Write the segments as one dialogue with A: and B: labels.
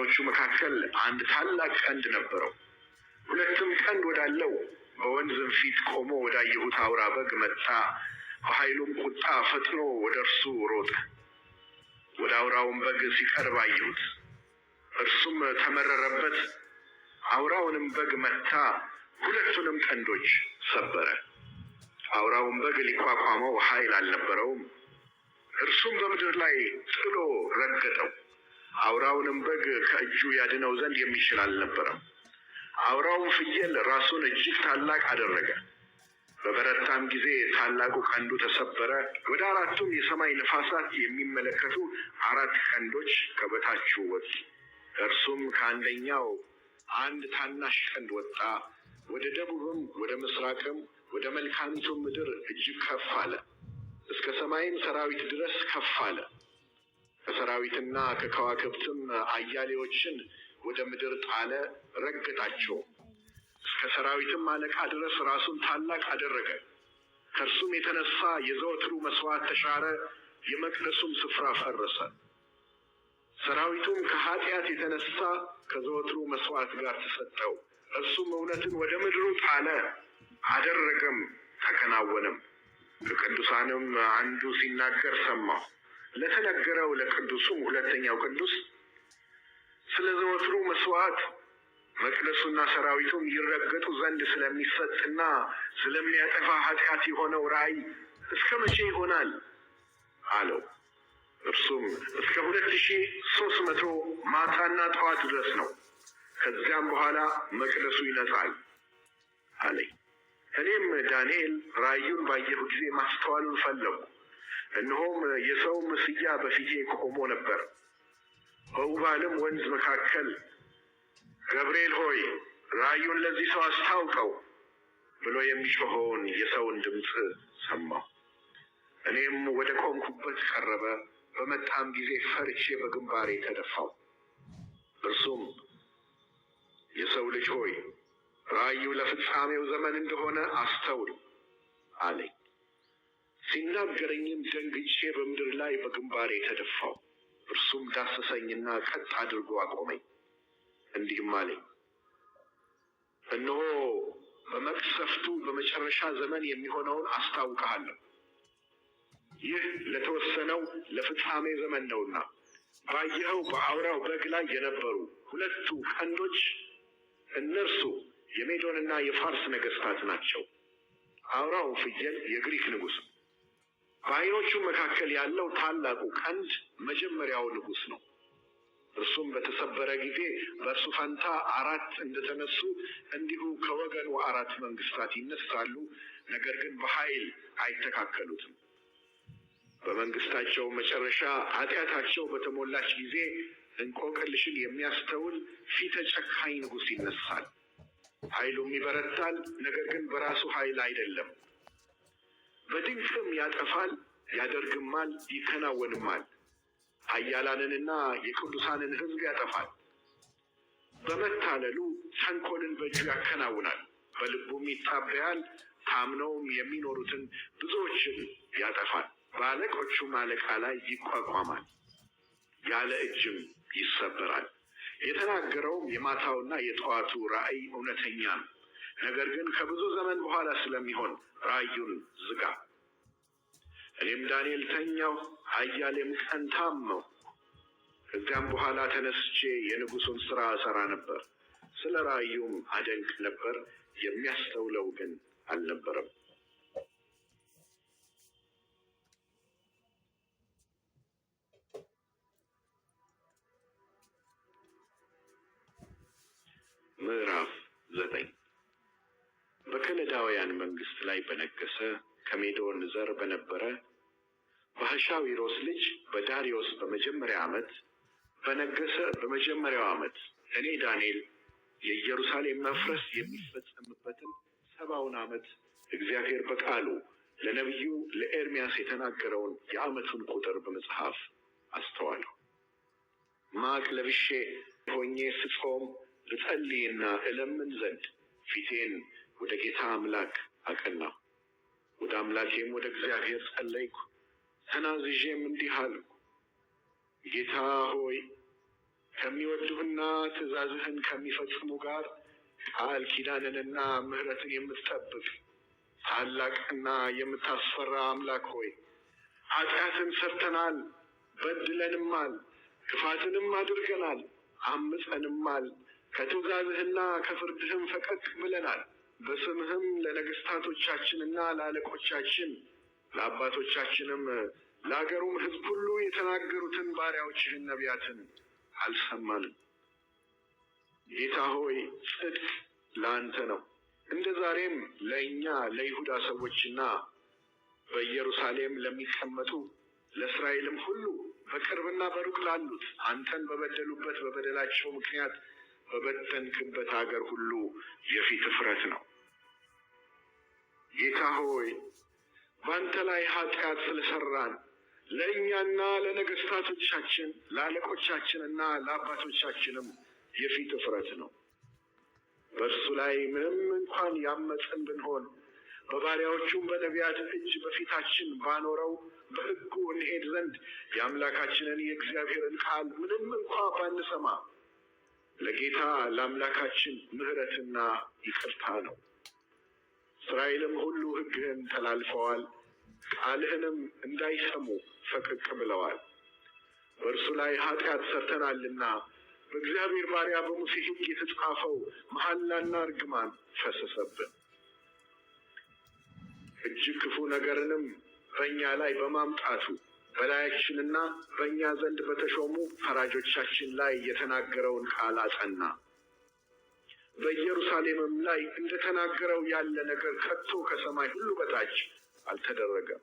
A: በዓይኖቹ መካከል አንድ ታላቅ ቀንድ ነበረው። ሁለትም ቀንድ ወዳለው በወንዝም ፊት ቆሞ ወዳየሁት አውራ በግ መጣ። በኃይሉም ቁጣ ፈጥኖ ወደ እርሱ ሮጠ። ወደ አውራውን በግ ሲቀርብ አየሁት። እርሱም ተመረረበት፣ አውራውንም በግ መታ፣ ሁለቱንም ቀንዶች ሰበረ። አውራውን በግ ሊቋቋመው ኃይል አልነበረውም። እርሱም በምድር ላይ ጥሎ ረገጠው። አውራውንም በግ ከእጁ ያድነው ዘንድ የሚችል አልነበረም። አውራውን ፍየል ራሱን እጅግ ታላቅ አደረገ። በበረታም ጊዜ ታላቁ ቀንዱ ተሰበረ። ወደ አራቱም የሰማይ ነፋሳት የሚመለከቱ አራት ቀንዶች ከበታቹ ወጡ። እርሱም ከአንደኛው አንድ ታናሽ ቀንድ ወጣ፣ ወደ ደቡብም ወደ ምስራቅም ወደ መልካሚቱም ምድር እጅግ ከፍ አለ፣ እስከ ሰማይም ሰራዊት ድረስ ከፍ አለ። ከሰራዊትና ከከዋክብትም አያሌዎችን ወደ ምድር ጣለ፣ ረገጣቸው። እስከ ሰራዊትም አለቃ ድረስ ራሱን ታላቅ አደረገ። ከእርሱም የተነሳ የዘወትሩ መስዋዕት ተሻረ፣ የመቅደሱም ስፍራ ፈረሰ። ሰራዊቱም ከኃጢአት የተነሳ ከዘወትሩ መስዋዕት ጋር ተሰጠው። እርሱም እውነትን ወደ ምድሩ ጣለ፣ አደረገም፣ ተከናወነም። ከቅዱሳንም አንዱ ሲናገር ሰማሁ። ለተነገረው ለቅዱሱም ሁለተኛው ቅዱስ ስለ ዘወትሩ መስዋዕት መቅደሱና ሰራዊቱም ይረገጡ ዘንድ ስለሚሰጥና ስለሚያጠፋ ኃጢአት የሆነው ራእይ እስከ መቼ ይሆናል አለው። እርሱም እስከ 2300 ማታና ጠዋት ድረስ ነው። ከዚያም በኋላ መቅደሱ ይነጻል አለኝ። እኔም ዳንኤል ራእዩን ባየሁ ጊዜ ማስተዋሉን ፈለጉ። እነሆም የሰው ምስያ በፊቴ ቆሞ ነበር። በውባልም ወንዝ መካከል ገብርኤል ሆይ ራእዩን ለዚህ ሰው አስታውቀው ብሎ የሚጮኸውን የሰውን ድምፅ ሰማሁ። እኔም ወደ ቆምኩበት ቀረበ። በመጣም ጊዜ ፈርቼ በግንባሬ ተደፋው። እርሱም የሰው ልጅ ሆይ ራእዩ ለፍጻሜው ዘመን እንደሆነ አስተውል አለኝ። ሲናገረኝም ደንግጬ በምድር ላይ በግንባሬ ተደፋው። እርሱም ዳሰሰኝና ቀጥ አድርጎ አቆመኝ፣ እንዲህም አለኝ፣ እነሆ በመቅሰፍቱ በመጨረሻ ዘመን የሚሆነውን አስታውቅሃለሁ። ይህ ለተወሰነው ለፍጻሜ ዘመን ነውና ባየኸው በአውራው በግ ላይ የነበሩ ሁለቱ ቀንዶች እነርሱ የሜዶንና የፋርስ ነገስታት ናቸው። አውራው ፍየል የግሪክ ንጉስ፣ በዓይኖቹ መካከል ያለው ታላቁ ቀንድ መጀመሪያው ንጉስ ነው። እርሱም በተሰበረ ጊዜ በእርሱ ፈንታ አራት እንደተነሱ እንዲሁ ከወገኑ አራት መንግስታት ይነሳሉ፣ ነገር ግን በኃይል አይተካከሉትም። በመንግስታቸው መጨረሻ ኃጢአታቸው በተሞላች ጊዜ እንቆቅልሽን የሚያስተውል ፊተ ጨካኝ ንጉስ ይነሳል። ኃይሉም ይበረታል፣ ነገር ግን በራሱ ኃይል አይደለም። በድንቅም ያጠፋል፣ ያደርግማል፣ ይከናወንማል። ኃያላንንና የቅዱሳንን ሕዝብ ያጠፋል። በመታለሉ ተንኮልን በእጁ ያከናውናል። በልቡም ይታበያል፣ ታምነውም የሚኖሩትን ብዙዎችን ያጠፋል። በአለቆቹም አለቃ ላይ ይቋቋማል፣ ያለ እጅም ይሰበራል። የተናገረውም የማታውና የጠዋቱ ራእይ እውነተኛ ነው። ነገር ግን ከብዙ ዘመን በኋላ ስለሚሆን ራእዩን ዝጋ። እኔም ዳንኤል ተኛሁ፣ አያሌም ቀን ታመምሁ። ከዚያም በኋላ ተነስቼ የንጉሱን ሥራ እሠራ ነበር። ስለ ራእዩም አደንቅ ነበር፣ የሚያስተውለው ግን አልነበረም። ምዕራፍ 9 በከለዳውያን መንግስት ላይ በነገሰ ከሜዶን ዘር በነበረ በሐሻዊሮስ ልጅ በዳርዮስ በመጀመሪያ ዓመት በነገሰ በመጀመሪያው ዓመት እኔ ዳንኤል የኢየሩሳሌም መፍረስ የሚፈጸምበትን 70ውን ዓመት እግዚአብሔር በቃሉ ለነቢዩ ለኤርምያስ የተናገረውን የዓመቱን ቁጥር በመጽሐፍ አስተዋልሁ። ማቅ ለብሼ ሆኜ ስጾም ልጸልይና እለምን ዘንድ ፊቴን ወደ ጌታ አምላክ አቀናሁ። ወደ አምላኬም ወደ እግዚአብሔር ጸለይኩ። ተናዝዤም እንዲህ አልኩ፣ ጌታ ሆይ ከሚወዱህና ትእዛዝህን ከሚፈጽሙ ጋር ቃል ኪዳንንና ምሕረትን የምትጠብቅ ታላቅና የምታስፈራ አምላክ ሆይ ኃጢአትን ሰርተናል፣ በድለንማል፣ ክፋትንም አድርገናል፣ አምፀንማል፣ ከትእዛዝህና ከፍርድህም ፈቀቅ ብለናል። በስምህም ለነገሥታቶቻችንና ለአለቆቻችን ለአባቶቻችንም ለአገሩም ሕዝብ ሁሉ የተናገሩትን ባሪያዎችህን ነቢያትን አልሰማንም። ጌታ ሆይ ጽድቅ ለአንተ ነው። እንደ ዛሬም ለእኛ ለይሁዳ ሰዎችና በኢየሩሳሌም ለሚቀመጡ ለእስራኤልም ሁሉ በቅርብና በሩቅ ላሉት አንተን በበደሉበት በበደላቸው ምክንያት በበተንክበት አገር ሁሉ የፊት እፍረት ነው። ጌታ ሆይ በአንተ ላይ ኃጢአት ስለሰራን ለእኛና ለነገሥታቶቻችን ለአለቆቻችንና ለአባቶቻችንም የፊት እፍረት ነው። በእርሱ ላይ ምንም እንኳን ያመፅን ብንሆን በባሪያዎቹም በነቢያት እጅ በፊታችን ባኖረው በሕጉ እንሄድ ዘንድ የአምላካችንን የእግዚአብሔርን ቃል ምንም እንኳ ባንሰማ ለጌታ ለአምላካችን ምሕረትና ይቅርታ ነው። እስራኤልም ሁሉ ሕግህን ተላልፈዋል፣ ቃልህንም እንዳይሰሙ ፈቀቅ ብለዋል። በእርሱ ላይ ኃጢአት ሰርተናልና በእግዚአብሔር ባሪያ በሙሴ ሕግ የተጻፈው መሐላና እርግማን ፈሰሰብን። እጅግ ክፉ ነገርንም በእኛ ላይ በማምጣቱ በላያችንና በእኛ ዘንድ በተሾሙ ፈራጆቻችን ላይ የተናገረውን ቃል አጸና። በኢየሩሳሌምም ላይ እንደተናገረው ያለ ነገር ከቶ ከሰማይ ሁሉ በታች አልተደረገም።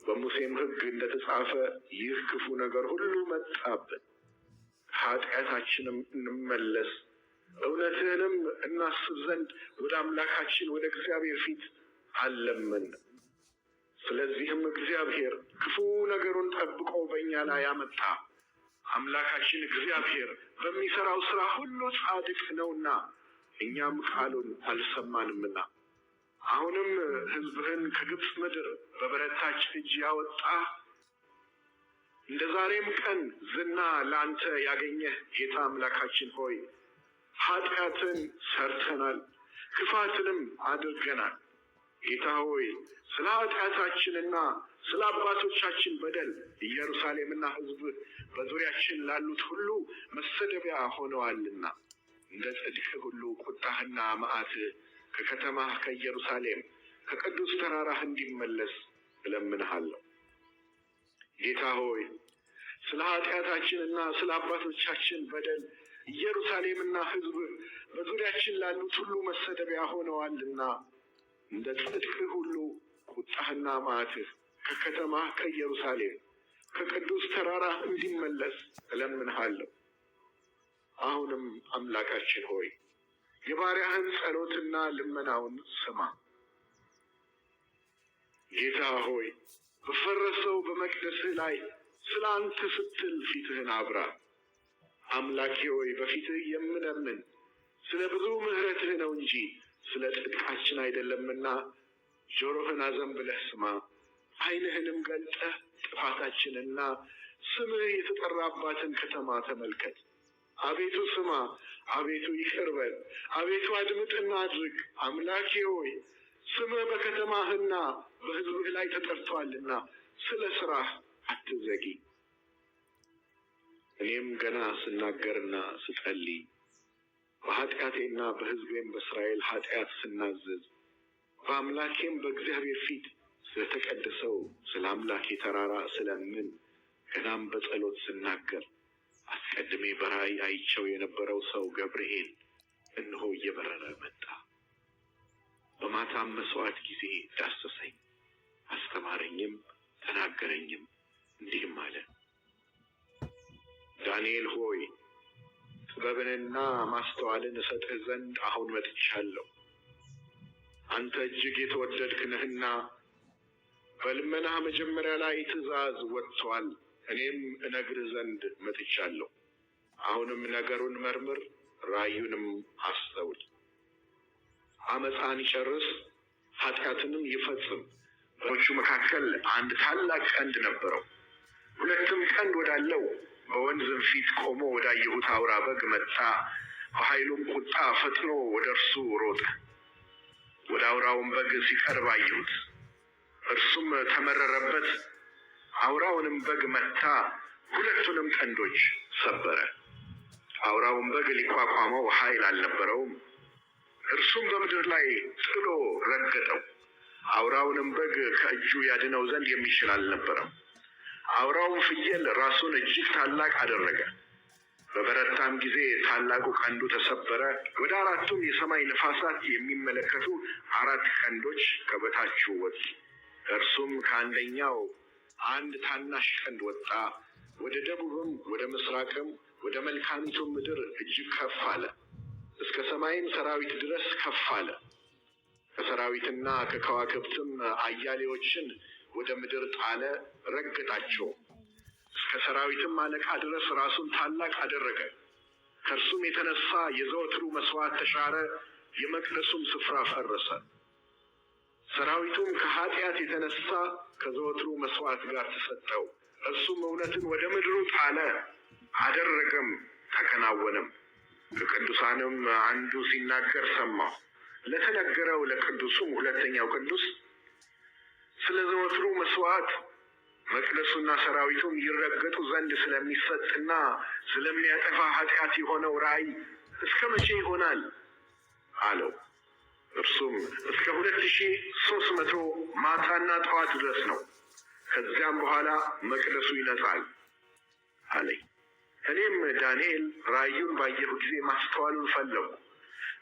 A: በሙሴም ሕግ እንደተጻፈ ይህ ክፉ ነገር ሁሉ መጣብን። ኃጢአታችንም እንመለስ እውነትህንም እናስብ ዘንድ ወደ አምላካችን ወደ እግዚአብሔር ፊት አለምን። ስለዚህም እግዚአብሔር ክፉ ነገሩን ጠብቆ በእኛ ላይ አመጣ። አምላካችን እግዚአብሔር በሚሠራው ሥራ ሁሉ ጻድቅ ነውና እኛም ቃሉን አልሰማንምና። አሁንም ሕዝብህን ከግብፅ ምድር በበረታች እጅ ያወጣ እንደ ዛሬም ቀን ዝና ለአንተ ያገኘህ ጌታ አምላካችን ሆይ ኃጢአትን ሰርተናል፣ ክፋትንም አድርገናል። ጌታ ሆይ ስለ ኃጢአታችንና ስለ አባቶቻችን በደል ኢየሩሳሌምና ሕዝብህ በዙሪያችን ላሉት ሁሉ መሰደቢያ ሆነዋልና እንደ ጽድቅ ሁሉ ቁጣህና መዓትህ ከከተማህ ከኢየሩሳሌም ከቅዱስ ተራራህ እንዲመለስ እለምንሃለሁ። ጌታ ሆይ ስለ ኃጢአታችንና ስለ አባቶቻችን በደል ኢየሩሳሌምና ሕዝብህ በዙሪያችን ላሉት ሁሉ መሰደቢያ ሆነዋልና እንደ ጽድቅ ሁሉ ቁጣህና መዓትህ ከከተማህ ከኢየሩሳሌም ከቅዱስ ተራራህ እንዲመለስ እለምንሃለሁ። አሁንም አምላካችን ሆይ የባሪያህን ጸሎትና ልመናውን ስማ። ጌታ ሆይ በፈረሰው በመቅደስህ ላይ ስለ አንተ ስትል ፊትህን አብራ። አምላኬ ሆይ በፊትህ የምለምን ስለ ብዙ ምሕረትህ ነው እንጂ ስለ ጽድቃችን አይደለምና ጆሮህን አዘንብለህ ስማ፣ ዓይንህንም ገልጠህ ጥፋታችንና ስምህ የተጠራባትን ከተማ ተመልከት። አቤቱ ስማ፣ አቤቱ ይቅር በል፣ አቤቱ አድምጥና አድርግ። አምላኬ ሆይ ስምህ በከተማህና በሕዝብህ ላይ ተጠርቶአልና ስለ ሥራህ አትዘጊ። እኔም ገና ስናገርና ስጸልይ በኃጢአቴና በሕዝቤም በእስራኤል ኃጢአት ስናዘዝ በአምላኬም በእግዚአብሔር ፊት ስለተቀደሰው ስለ አምላኬ ተራራ ስለምን ገናም በጸሎት ስናገር አስቀድሜ በራእይ አይቸው የነበረው ሰው ገብርኤል እነሆ እየበረረ መጣ። በማታም መሥዋዕት ጊዜ ዳሰሰኝ፣ አስተማረኝም፣ ተናገረኝም፣ እንዲህም አለ። ዳንኤል ሆይ ጥበብንና ማስተዋልን እሰጥህ ዘንድ አሁን መጥቻለሁ። አንተ እጅግ የተወደድክ ነህና በልመናህ መጀመሪያ ላይ ትእዛዝ ወጥቶአል። እኔም እነግርህ ዘንድ መጥቻለሁ። አሁንም ነገሩን መርምር፣ ራእዩንም አስተውል። አመፃን ይጨርስ፣ ኃጢአትንም ይፈጽም። በእጆቹ መካከል አንድ ታላቅ ቀንድ ነበረው። ሁለትም ቀንድ ወዳለው በወንዝም ፊት ቆሞ ወዳየሁት አውራ በግ መጣ። በኃይሉም ቁጣ ፈጥኖ ወደ እርሱ ሮጠ። ወደ አውራውን በግ ሲቀርብ አየሁት። እርሱም ተመረረበት፣ አውራውንም በግ መታ፣ ሁለቱንም ቀንዶች ሰበረ። አውራውን በግ ሊቋቋመው ኃይል አልነበረውም። እርሱም በምድር ላይ ጥሎ ረገጠው። አውራውንም በግ ከእጁ ያድነው ዘንድ የሚችል አልነበረም። አውራውን ፍየል ራሱን እጅግ ታላቅ አደረገ። በበረታም ጊዜ ታላቁ ቀንዱ ተሰበረ። ወደ አራቱም የሰማይ ነፋሳት የሚመለከቱ 4 ቀንዶች ከበታቹ ወጡ። እርሱም ከአንደኛው አንድ ታናሽ ቀንድ ወጣ፣ ወደ ደቡብም ወደ ምስራቅም ወደ መልካሚቱም ምድር እጅግ ከፍ አለ፣ እስከ ሰማይም ሰራዊት ድረስ ከፍ አለ። ከሰራዊትና ከከዋክብትም አያሌዎችን ወደ ምድር ጣለ፣ ረገጣቸው። እስከ ሰራዊትም አለቃ ድረስ ራሱን ታላቅ አደረገ። ከእርሱም የተነሳ የዘወትሩ መስዋዕት ተሻረ፣ የመቅደሱም ስፍራ ፈረሰ። ሰራዊቱም ከኃጢአት የተነሳ ከዘወትሩ መስዋዕት ጋር ተሰጠው። እርሱም እውነትን ወደ ምድሩ ጣለ፣ አደረገም፣ ተከናወነም። ከቅዱሳንም አንዱ ሲናገር ሰማሁ። ለተነገረው ለቅዱሱም ሁለተኛው ቅዱስ ስለ ዘወትሩ መስዋዕት መቅደሱና ሰራዊቱም ይረገጡ ዘንድ ስለሚሰጥና ስለሚያጠፋ ኃጢአት የሆነው ራእይ እስከ መቼ ይሆናል አለው። እርሱም እስከ 2300 ማታና ጠዋት ድረስ ነው። ከዚያም በኋላ መቅደሱ ይነጻል አለኝ። እኔም ዳንኤል ራእዩን ባየሁ ጊዜ ማስተዋሉን ፈለጉ።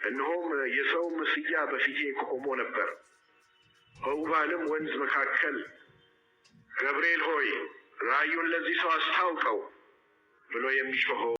A: እነሆም የሰው ምስያ በፊቴ ቆሞ ነበር። በውባልም ወንዝ መካከል ገብርኤል ሆይ ራእዩን ለዚህ ሰው አስታውቀው ብሎ የሚጮኸው